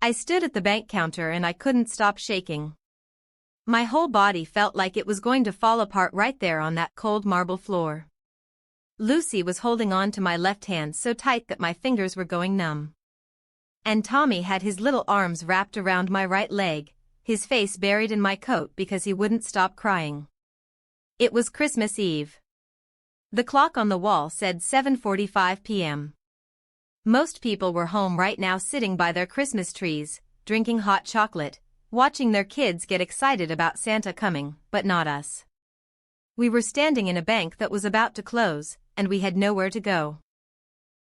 I stood at the bank counter and I couldn't stop shaking. My whole body felt like it was going to fall apart right there on that cold marble floor. Lucy was holding on to my left hand so tight that my fingers were going numb. And Tommy had his little arms wrapped around my right leg, his face buried in my coat because he wouldn't stop crying. It was Christmas Eve. The clock on the wall said 7:45 p.m. Most people were home right now sitting by their Christmas trees, drinking hot chocolate, watching their kids get excited about Santa coming, but not us. We were standing in a bank that was about to close, and we had nowhere to go.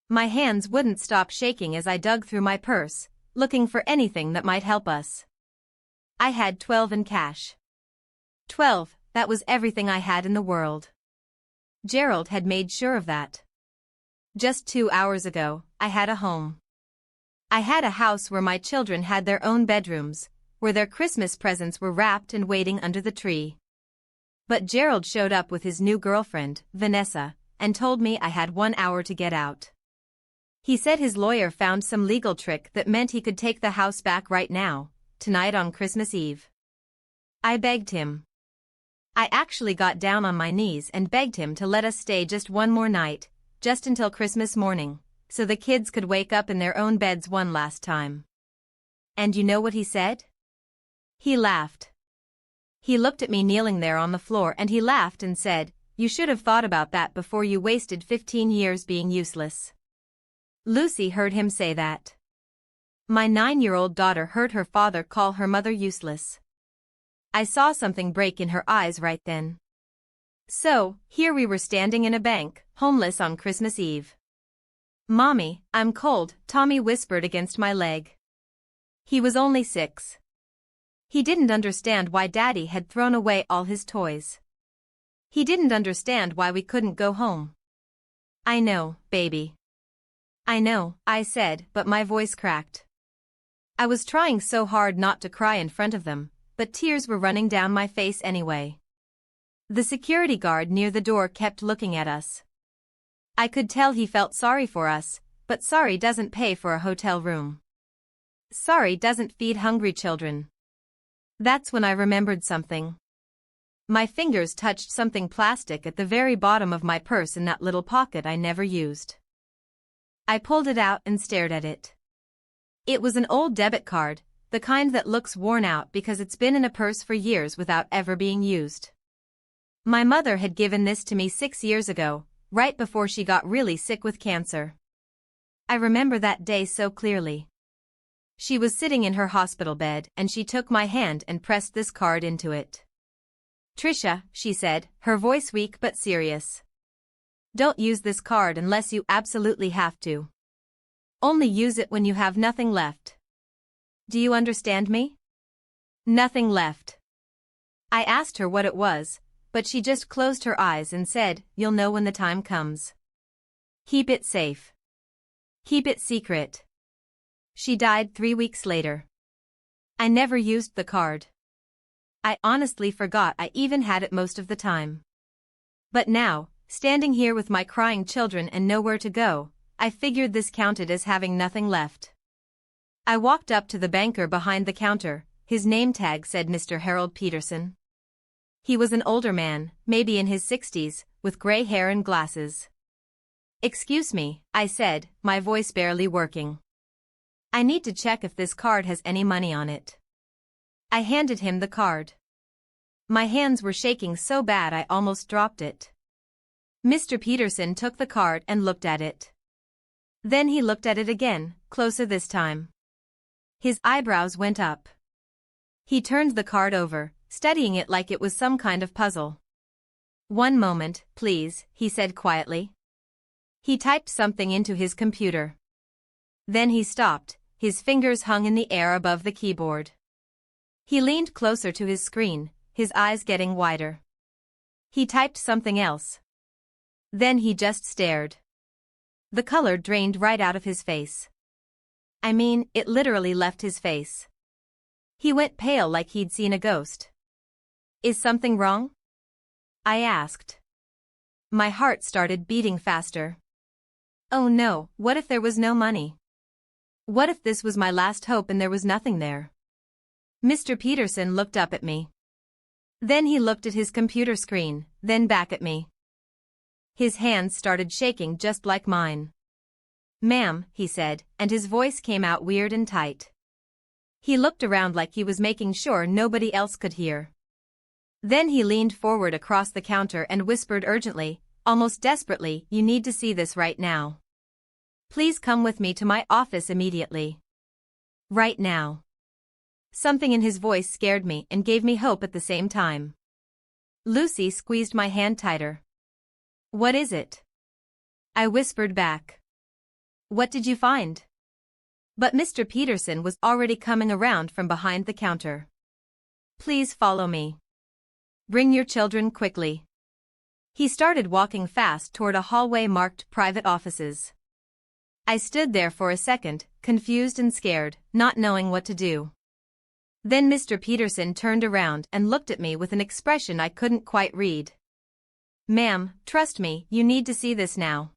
My hands wouldn't stop shaking as I dug through my purse, looking for anything that might help us. I had 12 in cash. 12, that was everything I had in the world. Gerald had made sure of that. Just 2 hours ago, I had a home. I had a house where my children had their own bedrooms, where their Christmas presents were wrapped and waiting under the tree. But Gerald showed up with his new girlfriend, Vanessa, and told me I had 1 hour to get out. He said his lawyer found some legal trick that meant he could take the house back right now, tonight on Christmas Eve. I begged him. I actually got down on my knees and begged him to let us stay just one more night, just until Christmas morning, so the kids could wake up in their own beds one last time. And you know what he said? He laughed. He looked at me kneeling there on the floor and he laughed and said, "You should have thought about that before you wasted 15 years being useless." Lucy heard him say that. My 9-year-old daughter heard her father call her mother useless. I saw something break in her eyes right then. So, here we were standing in a bank, homeless on Christmas Eve. "Mommy, I'm cold," Tommy whispered against my leg. He was only 6. He didn't understand why Daddy had thrown away all his toys. He didn't understand why we couldn't go home. "I know, baby. I know," I said, but my voice cracked. I was trying so hard not to cry in front of them, but tears were running down my face anyway. The security guard near the door kept looking at us. I could tell he felt sorry for us, but sorry doesn't pay for a hotel room. Sorry doesn't feed hungry children. That's when I remembered something. My fingers touched something plastic at the very bottom of my purse in that little pocket I never used. I pulled it out and stared at it. It was an old debit card, the kind that looks worn out because it's been in a purse for years without ever being used. My mother had given this to me 6 years ago, right before she got really sick with cancer. I remember that day so clearly. She was sitting in her hospital bed and she took my hand and pressed this card into it. "Trisha," she said, her voice weak but serious. "Don't use this card unless you absolutely have to. Only use it when you have nothing left. Do you understand me?" Nothing left. I asked her what it was, but she just closed her eyes and said, "You'll know when the time comes. Keep it safe. Keep it secret." She died 3 weeks later. I never used the card. I honestly forgot I even had it most of the time. But now, standing here with my crying children and nowhere to go, I figured this counted as having nothing left. I walked up to the banker behind the counter. His name tag said Mr. Harold Peterson. He was an older man, maybe in his 60s, with gray hair and glasses. "Excuse me," I said, my voice barely working. "I need to check if this card has any money on it." I handed him the card. My hands were shaking so bad I almost dropped it. Mr. Peterson took the card and looked at it. Then he looked at it again, closer this time. His eyebrows went up. He turned the card over, studying it like it was some kind of puzzle. "1 moment, please," he said quietly. He typed something into his computer. Then he stopped, his fingers hung in the air above the keyboard. He leaned closer to his screen, his eyes getting wider. He typed something else. Then he just stared. The color drained right out of his face. I mean, it literally left his face. He went pale like he'd seen a ghost. "Is something wrong?" I asked. My heart started beating faster. Oh no, what if there was no money? What if this was my last hope and there was nothing there? Mr. Peterson looked up at me. Then he looked at his computer screen, then back at me. His hands started shaking just like mine. "Ma'am," he said, and his voice came out weird and tight. He looked around like he was making sure nobody else could hear. Then he leaned forward across the counter and whispered urgently, almost desperately, "You need to see this right now. Please come with me to my office immediately. Right now." Something in his voice scared me and gave me hope at the same time. Lucy squeezed my hand tighter. "What is it?" I whispered back. "What did you find?" But Mr. Peterson was already coming around from behind the counter. "Please follow me. Bring your children quickly." He started walking fast toward a hallway marked private offices. I stood there for a second, confused and scared, not knowing what to do. Then Mr. Peterson turned around and looked at me with an expression I couldn't quite read. "Ma'am, trust me, you need to see this now."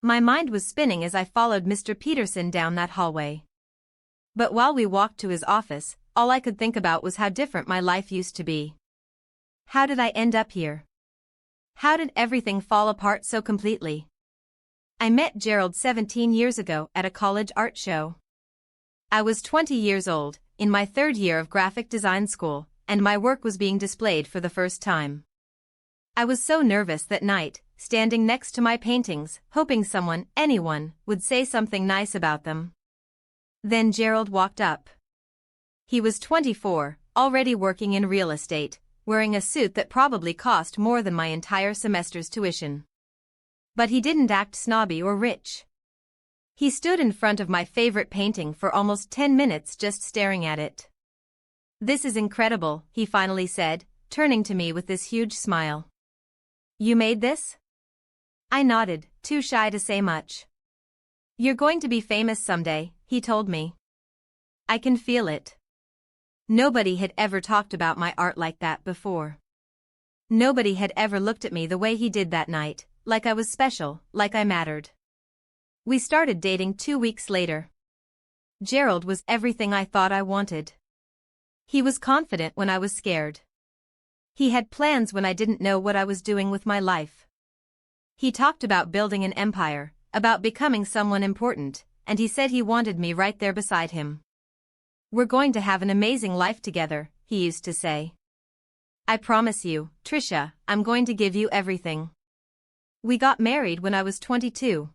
My mind was spinning as I followed Mr. Peterson down that hallway. But while we walked to his office, all I could think about was how different my life used to be. How did I end up here? How did everything fall apart so completely? I met Gerald 17 years ago at a college art show. I was 20 years old, in my third year of graphic design school, and my work was being displayed for the first time. I was so nervous that night, standing next to my paintings, hoping someone, anyone, would say something nice about them. Then Gerald walked up. He was 24, already working in real estate, wearing a suit that probably cost more than my entire semester's tuition. But he didn't act snobby or rich. He stood in front of my favorite painting for almost 10 minutes just staring at it. "This is incredible," he finally said, turning to me with this huge smile. "You made this?" I nodded, too shy to say much. "You're going to be famous someday," he told me. "I can feel it." Nobody had ever talked about my art like that before. Nobody had ever looked at me the way he did that night, like I was special, like I mattered. We started dating 2 weeks later. Gerald was everything I thought I wanted. He was confident when I was scared. He had plans when I didn't know what I was doing with my life. He talked about building an empire, about becoming someone important, and he said he wanted me right there beside him. "We're going to have an amazing life together," he used to say. "I promise you, Trisha, I'm going to give you everything." We got married when I was 22.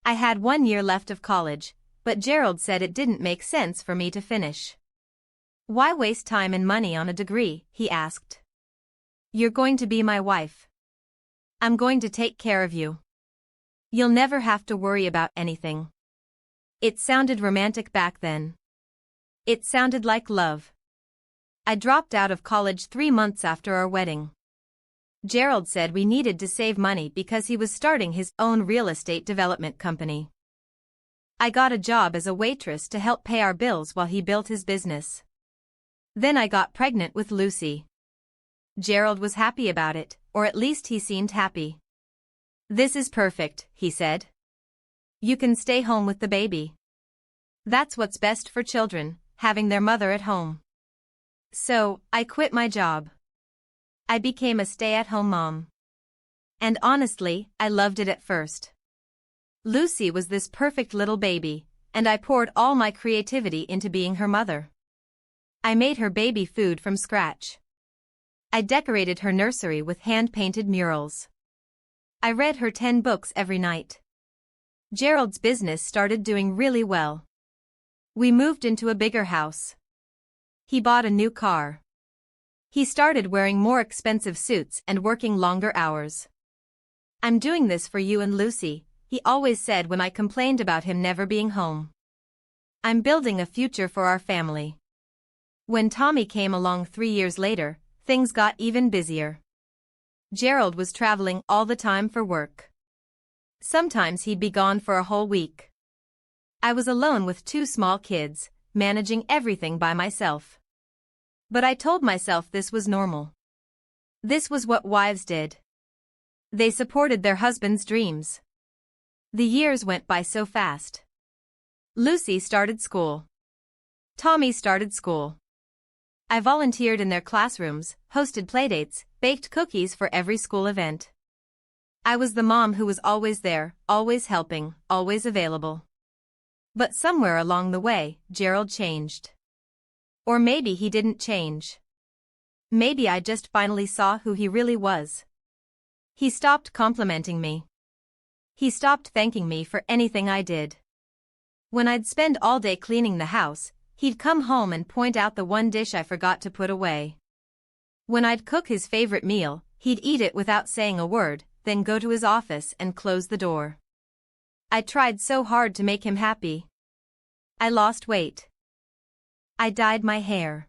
I had 1 year left of college, but Gerald said it didn't make sense for me to finish. "Why waste time and money on a degree?" he asked. "You're going to be my wife. I'm going to take care of you. You'll never have to worry about anything." It sounded romantic back then. It sounded like love. I dropped out of college 3 months after our wedding. Gerald said we needed to save money because he was starting his own real estate development company. I got a job as a waitress to help pay our bills while he built his business. Then I got pregnant with Lucy. Gerald was happy about it, or at least he seemed happy. "This is perfect," he said. "You can stay home with the baby. That's what's best for children, having their mother at home." So, I quit my job. I became a stay-at-home mom. And honestly, I loved it at first. Lucy was this perfect little baby, and I poured all my creativity into being her mother. I made her baby food from scratch. I decorated her nursery with hand-painted murals. I read her 10 books every night. Gerald's business started doing really well. We moved into a bigger house. He bought a new car. He started wearing more expensive suits and working longer hours. "I'm doing this for you and Lucy," he always said when I complained about him never being home. "I'm building a future for our family." When Tommy came along 3 years later, things got even busier. Gerald was traveling all the time for work. Sometimes he'd be gone for a whole week. I was alone with 2 small kids, managing everything by myself. But I told myself this was normal. This was what wives did. They supported their husbands' dreams. The years went by so fast. Lucy started school. Tommy started school. I volunteered in their classrooms, hosted playdates, baked cookies for every school event. I was the mom who was always there, always helping, always available. But somewhere along the way, Gerald changed. Or maybe he didn't change. Maybe I just finally saw who he really was. He stopped complimenting me. He stopped thanking me for anything I did. When I'd spend all day cleaning the house, he'd come home and point out the one dish I forgot to put away. When I'd cook his favorite meal, he'd eat it without saying a word, then go to his office and close the door. I tried so hard to make him happy. I lost weight. I dyed my hair.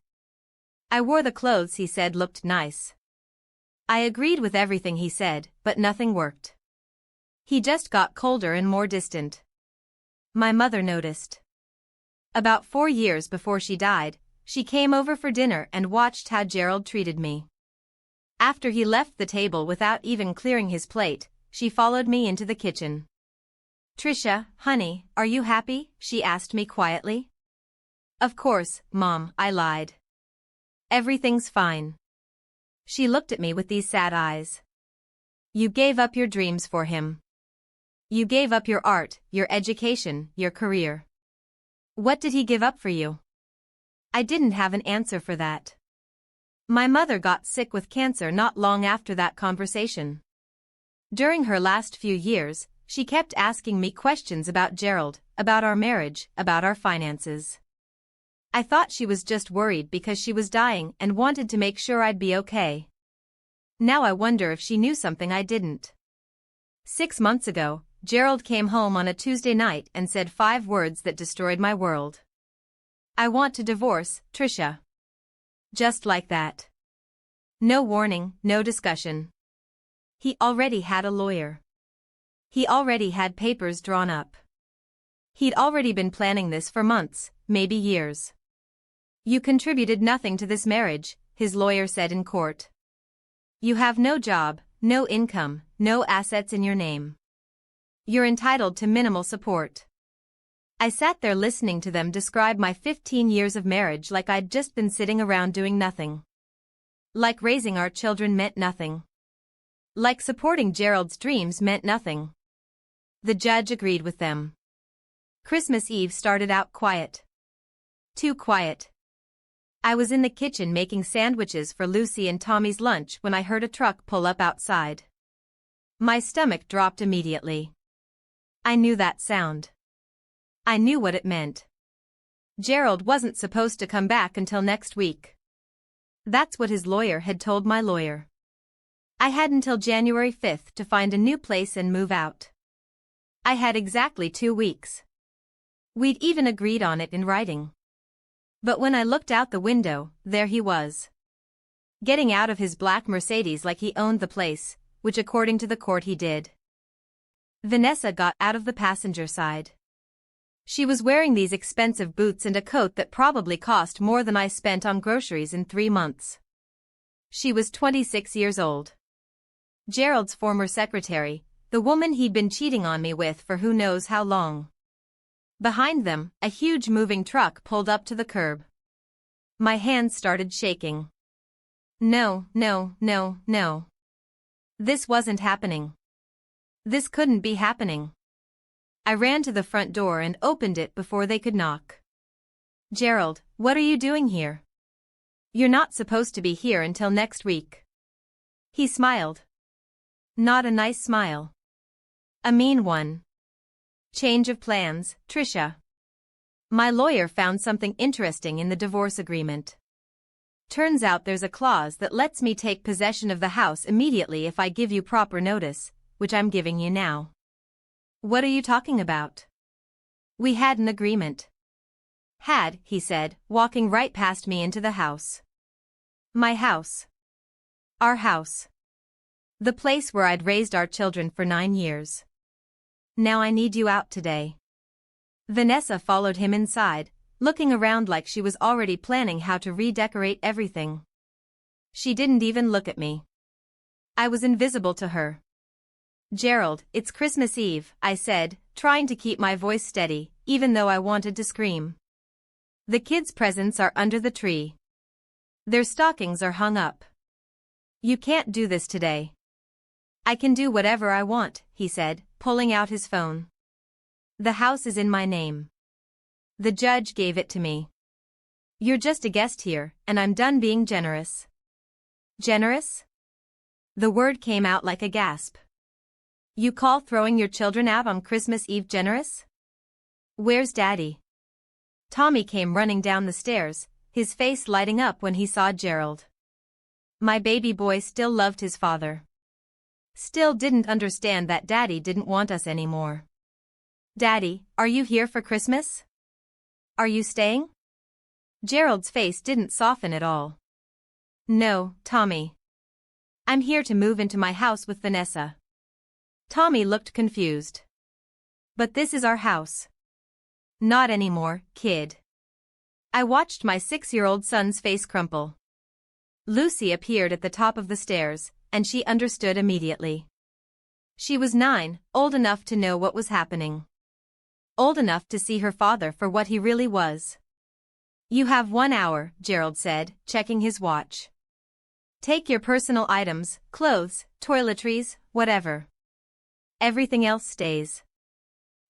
I wore the clothes he said looked nice. I agreed with everything he said, but nothing worked. He just got colder and more distant. My mother noticed. About 4 years before she died, she came over for dinner and watched how Gerald treated me. After he left the table without even clearing his plate, she followed me into the kitchen. "Trisha, honey, are you happy?" she asked me quietly. "Of course, Mom," I lied. "Everything's fine." She looked at me with these sad eyes. "You gave up your dreams for him. You gave up your art, your education, your career. What did he give up for you?" I didn't have an answer for that. My mother got sick with cancer not long after that conversation. During her last few years, she kept asking me questions about Gerald, about our marriage, about our finances. I thought she was just worried because she was dying and wanted to make sure I'd be okay. Now I wonder if she knew something I didn't. 6 months ago, Gerald came home on a Tuesday night and said 5 words that destroyed my world. "I want to divorce, Trisha." Just like that. No warning, no discussion. He already had a lawyer. He already had papers drawn up. He'd already been planning this for months, maybe years. "You contributed nothing to this marriage," his lawyer said in court. "You have no job, no income, no assets in your name. You're entitled to minimal support." I sat there listening to them describe my 15 years of marriage like I'd just been sitting around doing nothing. Like raising our children meant nothing. Like supporting Gerald's dreams meant nothing. The judge agreed with them. Christmas Eve started out quiet. Too quiet. I was in the kitchen making sandwiches for Lucy and Tommy's lunch when I heard a truck pull up outside. My stomach dropped immediately. I knew that sound. I knew what it meant. Gerald wasn't supposed to come back until next week. That's what his lawyer had told my lawyer. I had until January 5th to find a new place and move out. I had exactly 2 weeks. We'd even agreed on it in writing. But when I looked out the window, there he was. Getting out of his black Mercedes like he owned the place, which according to the court he did. Vanessa got out of the passenger side. She was wearing these expensive boots and a coat that probably cost more than I spent on groceries in 3 months. She was 26 years old. Gerald's former secretary, the woman he'd been cheating on me with for who knows how long. Behind them, a huge moving truck pulled up to the curb. My hands started shaking. No, no, no, no. This wasn't happening. This couldn't be happening. I ran to the front door and opened it before they could knock. "Gerald, what are you doing here? You're not supposed to be here until next week." He smiled. Not a nice smile. A mean one. "Change of plans, Trisha." My lawyer found something interesting in the divorce agreement. Turns out there's a clause that lets me take possession of the house immediately if I give you proper notice, which I'm giving you now. "What are you talking about?" "We had an agreement." "Had," he said, walking right past me into the house. My house. Our house. The place where I'd raised our children for 9 years. "Now I need you out today." Vanessa followed him inside, looking around like she was already planning how to redecorate everything. She didn't even look at me. I was invisible to her. "Gerald, it's Christmas Eve," I said, trying to keep my voice steady. even though I wanted to scream. The kids' presents are under the tree. Their stockings are hung up. You can't do this today. I can do whatever I want, he said, pulling out his phone. The house is in my name. The judge gave it to me. You're just a guest here, and I'm done being generous. Generous? The word came out like a gasp. You call throwing your children out on Christmas Eve generous? Where's Daddy? Tommy came running down the stairs, his face lighting up when he saw Gerald. My baby boy still loved his father. Still didn't understand that Daddy didn't want us anymore. Daddy, are you here for Christmas? Are you staying? Gerald's face didn't soften at all. No, Tommy. I'm here to move into my house with Vanessa. Tommy looked confused. But this is our house. Not anymore, kid. I watched my 6-year-old son's face crumple. Lucy appeared at the top of the stairs, and she understood immediately. She was 9, old enough to know what was happening. Old enough to see her father for what he really was. You have 1 hour, Gerald said, checking his watch. Take your personal items, clothes, toiletries, whatever. Everything else stays.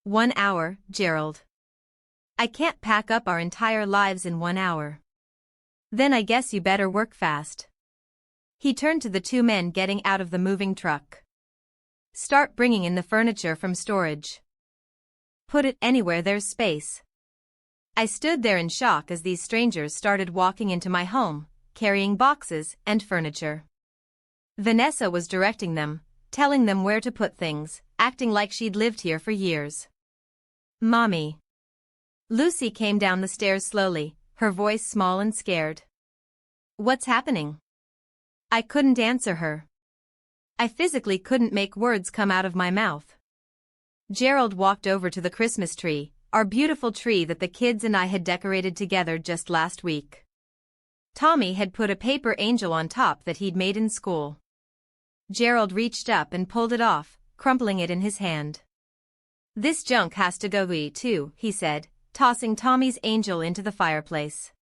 1 hour, Gerald. I can't pack up our entire lives in 1 hour. Then I guess you better work fast. He turned to the 2 men getting out of the moving truck. Start bringing in the furniture from storage. Put it anywhere there's space. I stood there in shock as these strangers started walking into my home, carrying boxes and furniture. Vanessa was directing them, telling them where to put things, acting like she'd lived here for years. Mommy. Lucy came down the stairs slowly, her voice small and scared. What's happening? I couldn't answer her. I physically couldn't make words come out of my mouth. Gerald walked over to the Christmas tree, our beautiful tree that the kids and I had decorated together just last week. Tommy had put a paper angel on top that he'd made in school. Gerald reached up and pulled it off, crumpling it in his hand. This junk has to go too, he said, tossing Tommy's angel into the fireplace.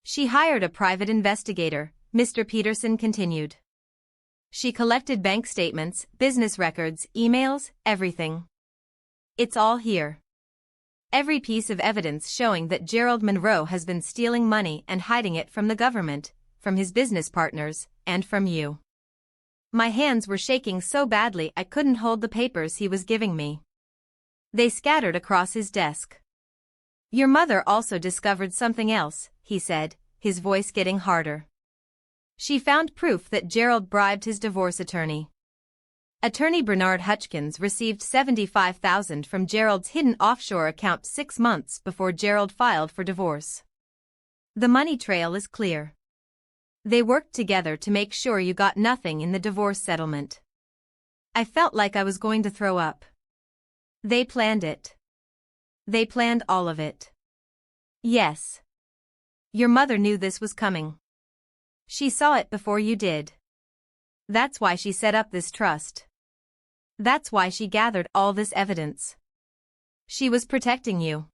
She hired a private investigator, Mr. Peterson continued. She collected bank statements, business records, emails, everything. It's all here. Every piece of evidence showing that Gerald Monroe has been stealing money and hiding it from the government, from his business partners, and from you. My hands were shaking so badly I couldn't hold the papers he was giving me. They scattered across his desk. Your mother also discovered something else, he said, his voice getting harder. She found proof that Gerald bribed his divorce attorney. Attorney Bernard Hutchkins received $75,000 from Gerald's hidden offshore account 6 months before Gerald filed for divorce. The money trail is clear. They worked together to make sure you got nothing in the divorce settlement. I felt like I was going to throw up. They planned it. They planned all of it. Yes. Your mother knew this was coming. She saw it before you did. That's why she set up this trust. That's why she gathered all this evidence. She was protecting you.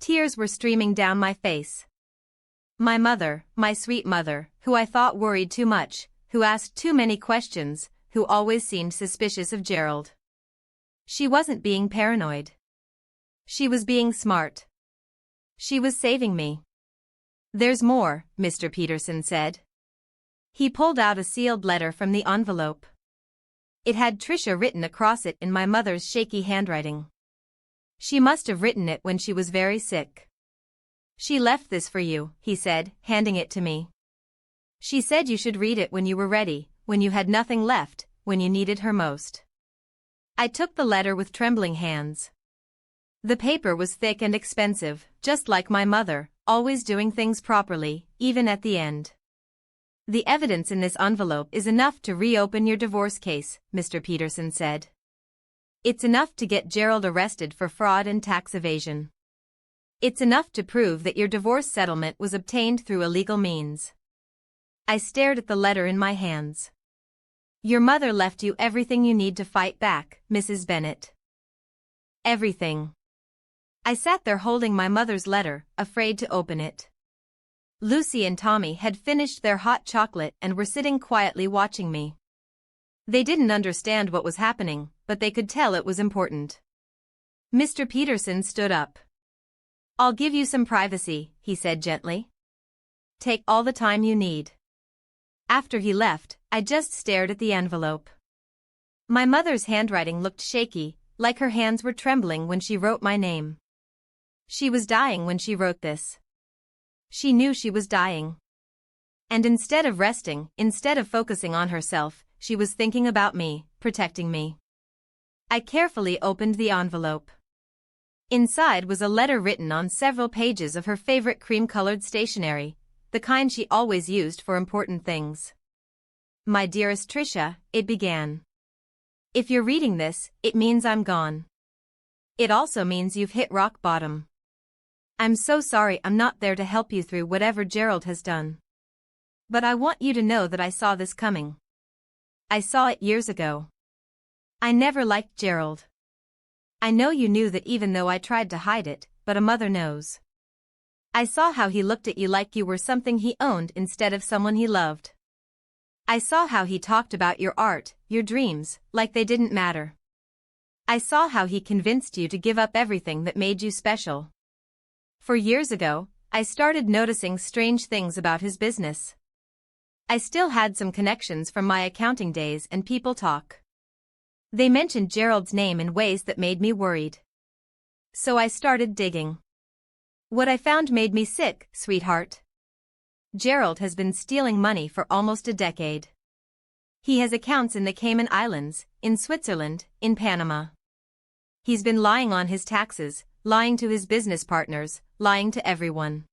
Tears were streaming down my face. My mother, my sweet mother, who I thought worried too much, who asked too many questions, who always seemed suspicious of Gerald. She wasn't being paranoid. She was being smart. She was saving me. There's more, Mr. Peterson said. He pulled out a sealed letter from the envelope. It had Trisha written across it in my mother's shaky handwriting. She must have written it when she was very sick. She left this for you, he said, handing it to me. She said you should read it when you were ready, when you had nothing left, when you needed her most. I took the letter with trembling hands. The paper was thick and expensive, just like my mother, always doing things properly, even at the end. The evidence in this envelope is enough to reopen your divorce case, Mr. Peterson said. It's enough to get Gerald arrested for fraud and tax evasion. It's enough to prove that your divorce settlement was obtained through illegal means. I stared at the letter in my hands. Your mother left you everything you need to fight back, Mrs. Bennett. Everything. I sat there holding my mother's letter, afraid to open it. Lucy and Tommy had finished their hot chocolate and were sitting quietly watching me. They didn't understand what was happening, but they could tell it was important. Mr. Peterson stood up. "I'll give you some privacy," he said gently. "Take all the time you need." After he left, I just stared at the envelope. My mother's handwriting looked shaky, like her hands were trembling when she wrote my name. She was dying when she wrote this. She knew she was dying. And instead of resting, instead of focusing on herself, she was thinking about me, protecting me. I carefully opened the envelope. Inside was a letter written on several pages of her favorite cream-colored stationery, the kind she always used for important things. "My dearest Trisha," it began. "If you're reading this, it means I'm gone. It also means you've hit rock bottom. I'm so sorry I'm not there to help you through whatever Gerald has done. But I want you to know that I saw this coming. I saw it years ago. I never liked Gerald. I know you knew that even though I tried to hide it, but a mother knows. I saw how he looked at you like you were something he owned instead of someone he loved. I saw how he talked about your art, your dreams, like they didn't matter. I saw how he convinced you to give up everything that made you special. For years ago, I started noticing strange things about his business. I still had some connections from my accounting days and people talk. They mentioned Gerald's name in ways that made me worried. So I started digging. What I found made me sick, sweetheart. Gerald has been stealing money for almost a decade. He has accounts in the Cayman Islands, in Switzerland, in Panama. He's been lying on his taxes, lying to his business partners, lying to everyone.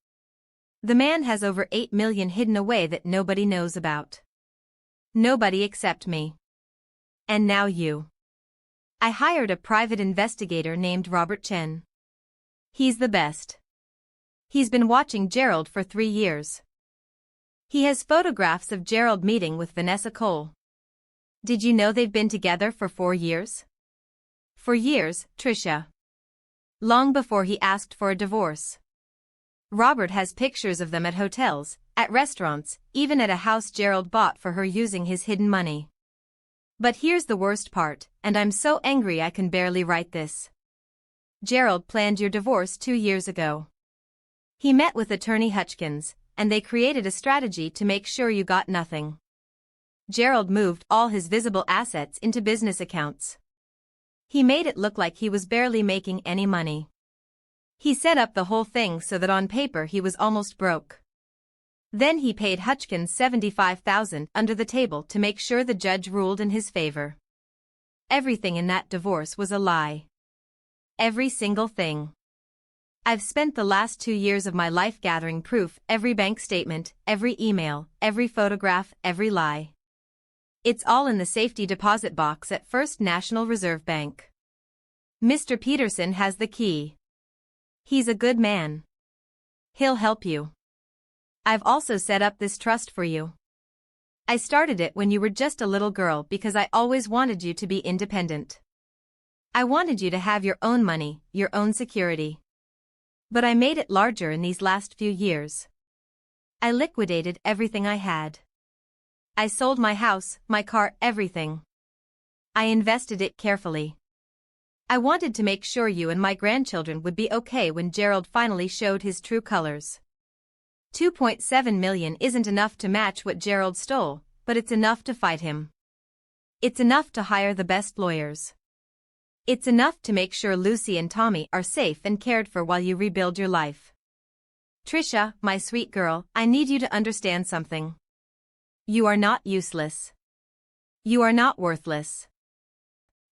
The man has over 8 million hidden away that nobody knows about. Nobody except me. And now you. I hired a private investigator named Robert Chen. He's the best. He's been watching Gerald for 3 years. He has photographs of Gerald meeting with Vanessa Cole. Did you know they've been together for 4 years? For years, Trisha. Long before he asked for a divorce. Robert has pictures of them at hotels, at restaurants, even at a house Gerald bought for her using his hidden money. But here's the worst part, and I'm so angry I can barely write this. Gerald planned your divorce 2 years ago. He met with attorney Hutchkins, and they created a strategy to make sure you got nothing. Gerald moved all his visible assets into business accounts. He made it look like he was barely making any money. He set up the whole thing so that on paper he was almost broke. Then he paid Hutchkins $75,000 under the table to make sure the judge ruled in his favor. Everything in that divorce was a lie. Every single thing. I've spent the last 2 years of my life gathering proof, every bank statement, every email, every photograph, every lie. It's all in the safety deposit box at First National Reserve Bank. Mr. Peterson has the key. He's a good man. He'll help you. I've also set up this trust for you. I started it when you were just a little girl because I always wanted you to be independent. I wanted you to have your own money, your own security. But I made it larger in these last few years. I liquidated everything I had. I sold my house, my car, everything. I invested it carefully. I wanted to make sure you and my grandchildren would be okay when Gerald finally showed his true colors. 2.7 million isn't enough to match what Gerald stole, but it's enough to fight him. It's enough to hire the best lawyers. It's enough to make sure Lucy and Tommy are safe and cared for while you rebuild your life. Trisha, my sweet girl, I need you to understand something. You are not useless. You are not worthless.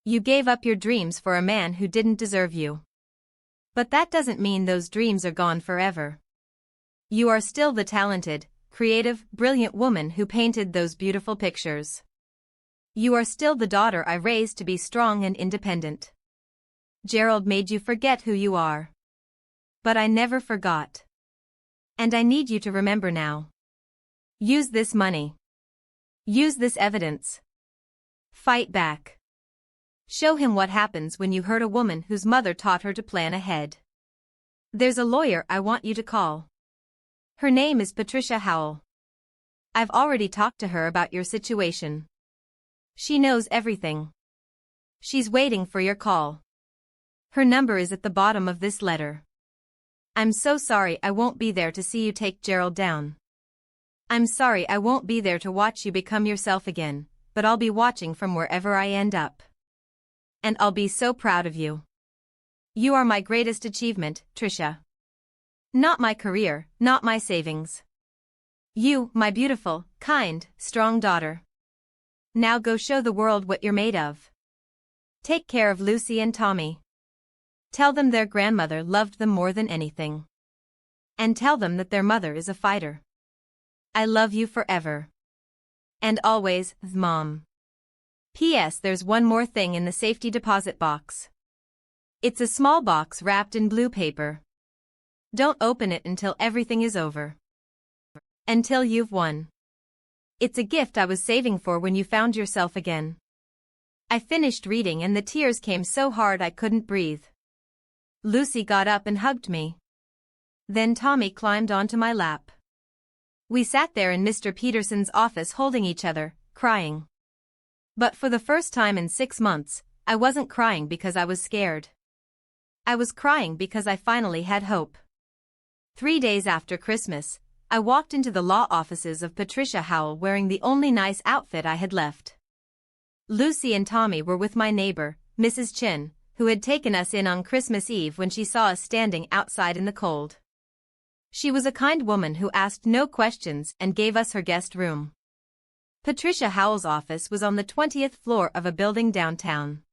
You gave up your dreams for a man who didn't deserve you. But that doesn't mean those dreams are gone forever. You are still the talented, creative, brilliant woman who painted those beautiful pictures. You are still the daughter I raised to be strong and independent. Gerald made you forget who you are. But I never forgot. And I need you to remember now. Use this money. Use this evidence. Fight back. Show him what happens when you hurt a woman whose mother taught her to plan ahead. There's a lawyer I want you to call. Her name is Patricia Howell. I've already talked to her about your situation. She knows everything. She's waiting for your call. Her number is at the bottom of this letter. I'm so sorry I won't be there to see you take Gerald down. I'm sorry I won't be there to watch you become yourself again, but I'll be watching from wherever I end up. And I'll be so proud of you. You are my greatest achievement, Trisha. Not my career, not my savings. You, my beautiful, kind, strong daughter. Now go show the world what you're made of. Take care of Lucy and Tommy. Tell them their grandmother loved them more than anything. And tell them that their mother is a fighter. I love you forever. And always, Mom. P.S. There's one more thing in the safety deposit box. It's a small box wrapped in blue paper. Don't open it until everything is over. Until you've won. It's a gift I was saving for when you found yourself again. I finished reading and the tears came so hard I couldn't breathe. Lucy got up and hugged me. Then Tommy climbed onto my lap. We sat there in Mr. Peterson's office holding each other, crying. But for the first time in 6 months, I wasn't crying because I was scared. I was crying because I finally had hope. 3 days after Christmas, I walked into the law offices of Patricia Howell wearing the only nice outfit I had left. Lucy and Tommy were with my neighbor, Mrs. Chin, who had taken us in on Christmas Eve when she saw us standing outside in the cold. She was a kind woman who asked no questions and gave us her guest room. Patricia Howell's office was on the 20th floor of a building downtown.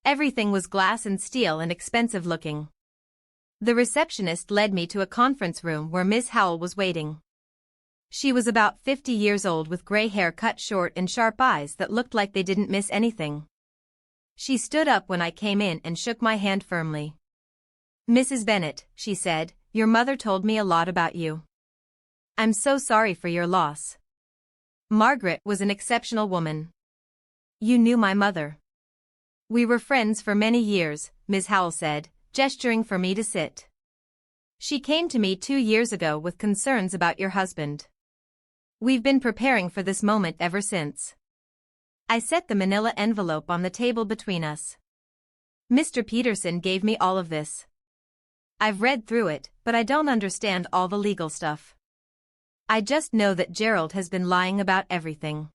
Everything was glass and steel and expensive looking. The receptionist led me to a conference room where Miss Howell was waiting. She was about 50 years old with gray hair cut short and sharp eyes that looked like they didn't miss anything. She stood up when I came in and shook my hand firmly. "Mrs. Bennett," she said, "your mother told me a lot about you. I'm so sorry for your loss. Margaret was an exceptional woman. You knew my mother." "We were friends for many years," Ms. Howell said, gesturing for me to sit. "She came to me 2 years ago with concerns about your husband. We've been preparing for this moment ever since." I set the manila envelope on the table between us. "Mr. Peterson gave me all of this. I've read through it, but I don't understand all the legal stuff. I just know that Gerald has been lying about everything."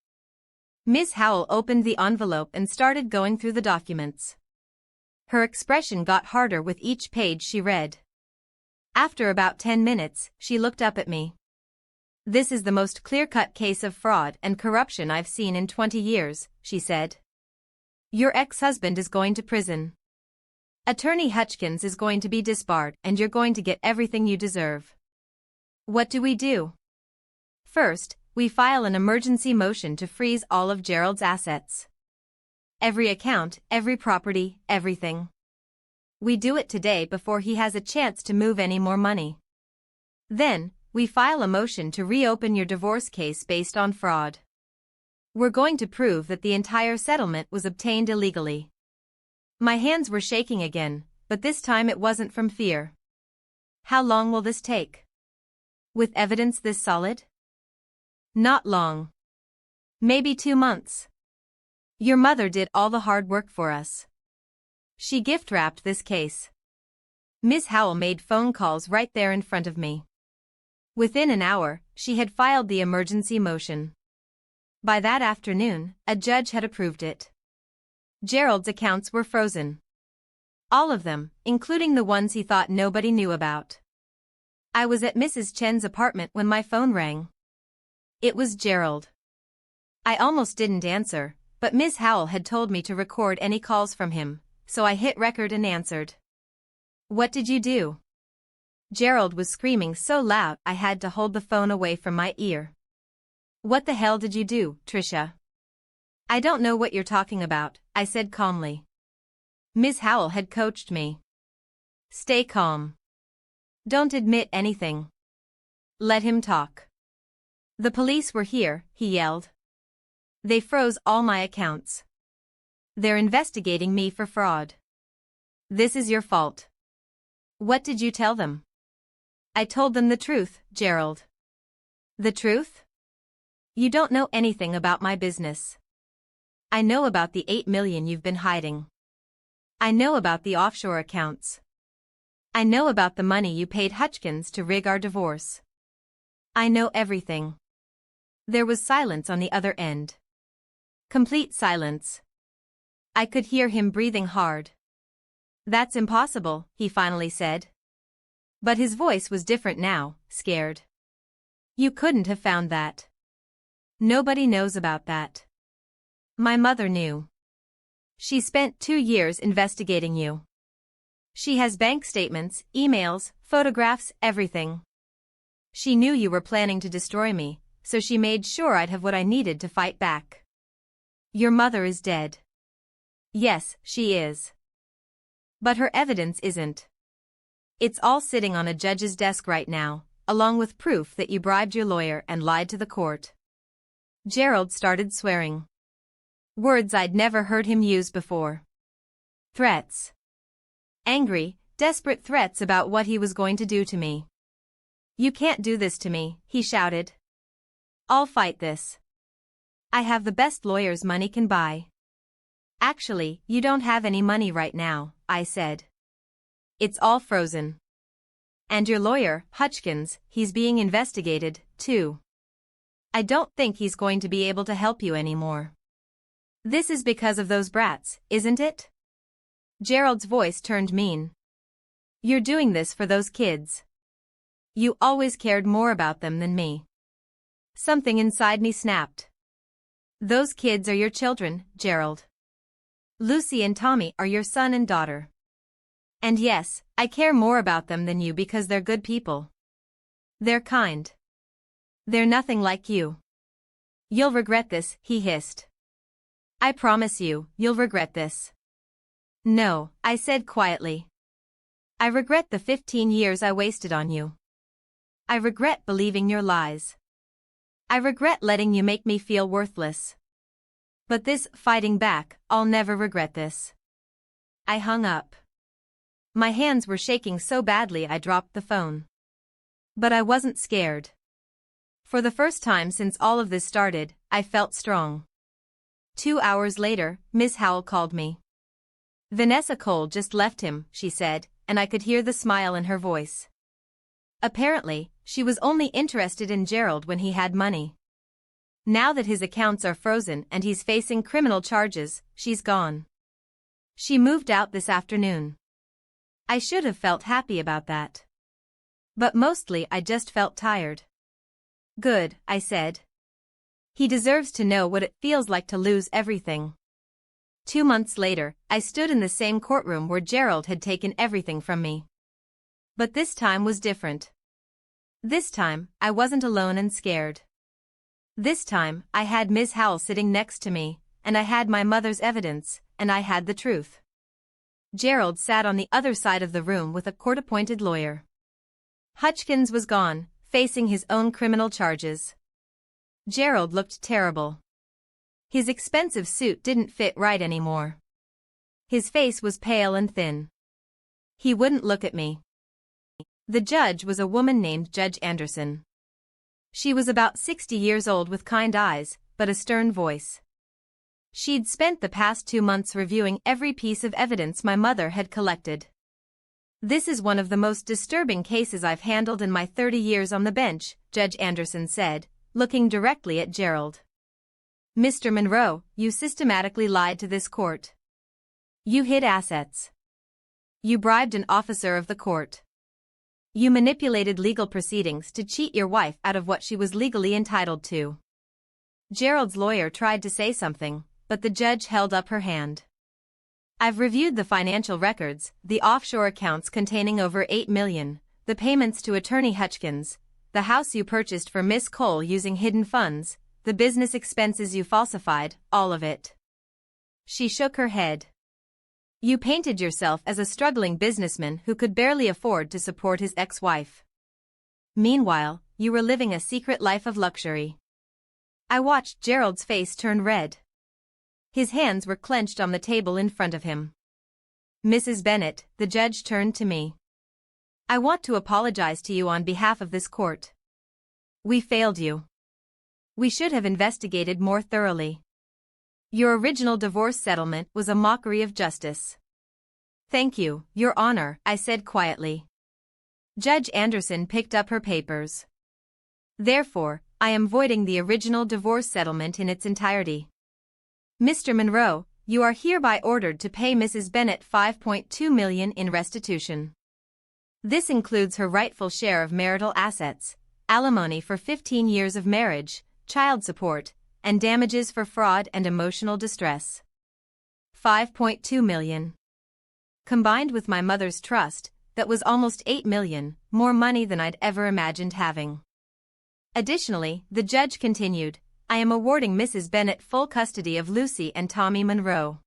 Ms. Howell opened the envelope and started going through the documents. Her expression got harder with each page she read. After about 10 minutes, she looked up at me. "This is the most clear-cut case of fraud and corruption I've seen in 20 years, she said. "Your ex-husband is going to prison. Attorney Hutchkins is going to be disbarred and you're going to get everything you deserve. What do we do? First, we file an emergency motion to freeze all of Gerald's assets. Every account, every property, everything. We do it today before he has a chance to move any more money. Then, we file a motion to reopen your divorce case based on fraud. We're going to prove that the entire settlement was obtained illegally." My hands were shaking again, but this time it wasn't from fear. "How long will this take? With evidence this solid?" "Not long. Maybe 2 months. Your mother did all the hard work for us. She gift-wrapped this case." Ms. Howell made phone calls right there in front of me. Within an hour, she had filed the emergency motion. By that afternoon, a judge had approved it. Gerald's accounts were frozen. All of them, including the ones he thought nobody knew about. I was at Mrs. Chen's apartment when my phone rang. It was Gerald. I almost didn't answer, but Ms. Howell had told me to record any calls from him, so I hit record and answered. "What did you do?" Gerald was screaming so loud I had to hold the phone away from my ear. "What the hell did you do, Trisha?" "I don't know what you're talking about," I said calmly. Ms. Howell had coached me. "Stay calm. Don't admit anything. Let him talk." "The police were here," he yelled. "They froze all my accounts. They're investigating me for fraud. This is your fault." What did you tell them? I told them the truth, Gerald. The truth? You don't know anything about my business. I know about the 8 million you've been hiding. I know about the offshore accounts. I know about the money you paid Hutchkins to rig our divorce. I know everything. There was silence on the other end. Complete silence. I could hear him breathing hard. That's impossible, he finally said. But his voice was different now, scared. You couldn't have found that. Nobody knows about that. My mother knew. She spent 2 years investigating you. She has bank statements, emails, photographs, everything. She knew you were planning to destroy me, so she made sure I'd have what I needed to fight back. Your mother is dead. Yes, she is. But her evidence isn't. It's all sitting on a judge's desk right now, along with proof that you bribed your lawyer and lied to the court. Gerald started swearing. Words I'd never heard him use before. Threats. Angry, desperate threats about what he was going to do to me. You can't do this to me, he shouted. I'll fight this. I have the best lawyers money can buy. Actually, you don't have any money right now, I said. It's all frozen. And your lawyer, Hutchkins, he's being investigated, too. I don't think he's going to be able to help you anymore. This is because of those brats, isn't it? Gerald's voice turned mean. You're doing this for those kids. You always cared more about them than me. Something inside me snapped. Those kids are your children, Gerald. Lucy and Tommy are your son and daughter. And yes, I care more about them than you because they're good people. They're kind. They're nothing like you. You'll regret this, he hissed. I promise you, you'll regret this. No, I said quietly. I regret the 15 years I wasted on you. I regret believing your lies. I regret letting you make me feel worthless. But this fighting back, I'll never regret this. I hung up. My hands were shaking so badly I dropped the phone. But I wasn't scared. For the first time since all of this started, I felt strong. 2 hours later, Miss Howell called me. Vanessa Cole just left him, she said, and I could hear the smile in her voice. Apparently, she was only interested in Gerald when he had money. Now that his accounts are frozen and he's facing criminal charges, she's gone. She moved out this afternoon. I should have felt happy about that. But mostly I just felt tired. Good, I said. He deserves to know what it feels like to lose everything. 2 months later, I stood in the same courtroom where Gerald had taken everything from me. But this time was different. This time, I wasn't alone and scared. This time, I had Ms. Howell sitting next to me, and I had my mother's evidence, and I had the truth. Gerald sat on the other side of the room with a court-appointed lawyer. Hutchkins was gone, facing his own criminal charges. Gerald looked terrible. His expensive suit didn't fit right anymore. His face was pale and thin. He wouldn't look at me. The judge was a woman named Judge Anderson. She was about 60 years old with kind eyes, but a stern voice. She'd spent the past 2 months reviewing every piece of evidence my mother had collected. This is one of the most disturbing cases I've handled in my 30 years on the bench, Judge Anderson said, looking directly at Gerald. Mr. Monroe, you systematically lied to this court. You hid assets. You bribed an officer of the court. You manipulated legal proceedings to cheat your wife out of what she was legally entitled to. Gerald's lawyer tried to say something, but the judge held up her hand. I've reviewed the financial records, the offshore accounts containing over 8 million, the payments to attorney Hutchkins, the house you purchased for Miss Cole using hidden funds, the business expenses you falsified, all of it. She shook her head. You painted yourself as a struggling businessman who could barely afford to support his ex-wife. Meanwhile, you were living a secret life of luxury. I watched Gerald's face turn red. His hands were clenched on the table in front of him. Mrs. Bennett, the judge turned to me. I want to apologize to you on behalf of this court. We failed you. We should have investigated more thoroughly. Your original divorce settlement was a mockery of justice. Thank you, Your Honor, I said quietly. Judge Anderson picked up her papers. Therefore, I am voiding the original divorce settlement in its entirety. Mr. Monroe, you are hereby ordered to pay Mrs. Bennett $5.2 million in restitution. This includes her rightful share of marital assets, alimony for 15 years of marriage, child support, and damages for fraud and emotional distress. $5.2 million. Combined with my mother's trust, that was almost $8 million, more money than I'd ever imagined having. Additionally, the judge continued, I am awarding Mrs. Bennett full custody of Lucy and Tommy Monroe.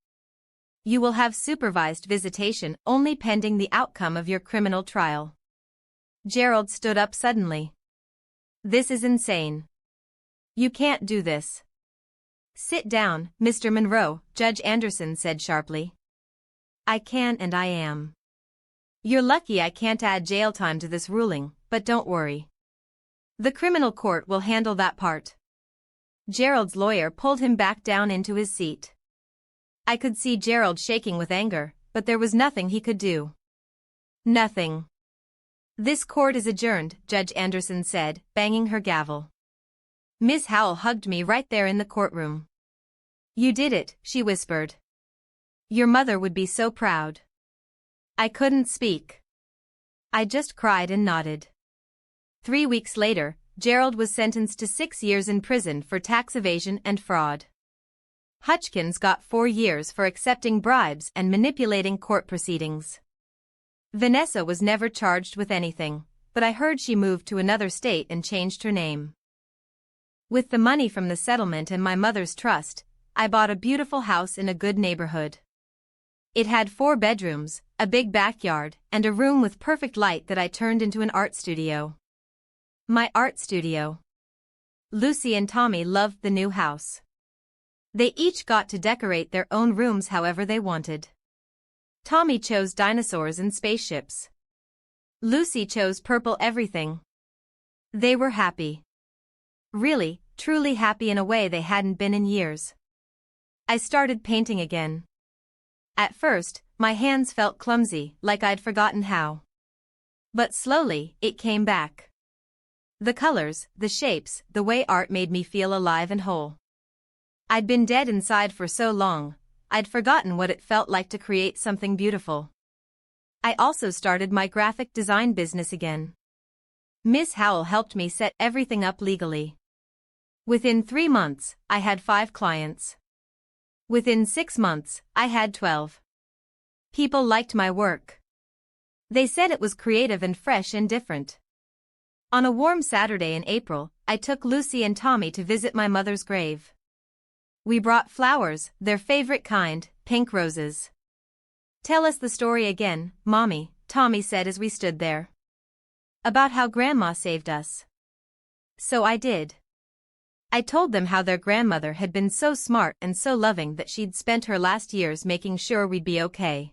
You will have supervised visitation only pending the outcome of your criminal trial. Gerald stood up suddenly. This is insane. You can't do this. Sit down, Mr. Monroe, Judge Anderson said sharply. I can and I am. You're lucky I can't add jail time to this ruling, but don't worry. The criminal court will handle that part. Gerald's lawyer pulled him back down into his seat. I could see Gerald shaking with anger, but there was nothing he could do. Nothing. This court is adjourned, Judge Anderson said, banging her gavel. Miss Howell hugged me right there in the courtroom. You did it, she whispered. Your mother would be so proud. I couldn't speak. I just cried and nodded. 3 weeks later, Gerald was sentenced to 6 years in prison for tax evasion and fraud. Hutchkins got 4 years for accepting bribes and manipulating court proceedings. Vanessa was never charged with anything, but I heard she moved to another state and changed her name. With the money from the settlement and my mother's trust, I bought a beautiful house in a good neighborhood. It had 4 bedrooms, a big backyard, and a room with perfect light that I turned into an art studio. My art studio. Lucy and Tommy loved the new house. They each got to decorate their own rooms however they wanted. Tommy chose dinosaurs and spaceships. Lucy chose purple everything. They were happy. Really, truly happy in a way they hadn't been in years. I started painting again. At first, my hands felt clumsy, like I'd forgotten how. But slowly, it came back. The colors, the shapes, the way art made me feel alive and whole. I'd been dead inside for so long, I'd forgotten what it felt like to create something beautiful. I also started my graphic design business again. Miss Howell helped me set everything up legally. Within 3 months, I had 5 clients. Within 6 months, I had 12. People liked my work. They said it was creative and fresh and different. On a warm Saturday in April, I took Lucy and Tommy to visit my mother's grave. We brought flowers, their favorite kind, pink roses. Tell us the story again, Mommy, Tommy said as we stood there. About how Grandma saved us. So I did. I told them how their grandmother had been so smart and so loving that she'd spent her last years making sure we'd be okay.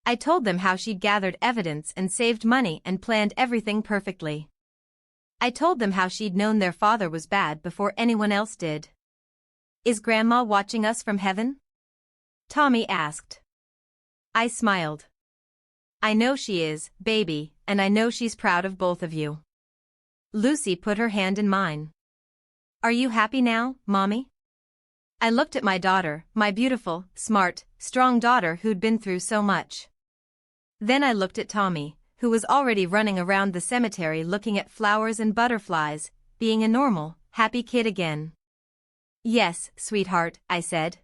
I told them how she'd gathered evidence and saved money and planned everything perfectly. I told them how she'd known their father was bad before anyone else did. Is Grandma watching us from heaven? Tommy asked. I smiled. I know she is, baby, and I know she's proud of both of you. Lucy put her hand in mine. Are you happy now, Mommy? I looked at my daughter, my beautiful, smart, strong daughter who'd been through so much. Then I looked at Tommy, who was already running around the cemetery looking at flowers and butterflies, being a normal, happy kid again. Yes, sweetheart, I said.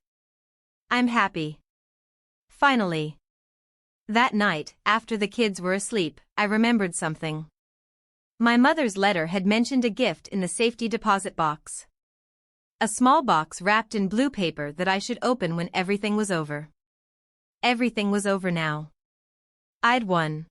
I'm happy. Finally. That night, after the kids were asleep, I remembered something. My mother's letter had mentioned a gift in the safety deposit box. A small box wrapped in blue paper that I should open when everything was over. Everything was over now. I'd won.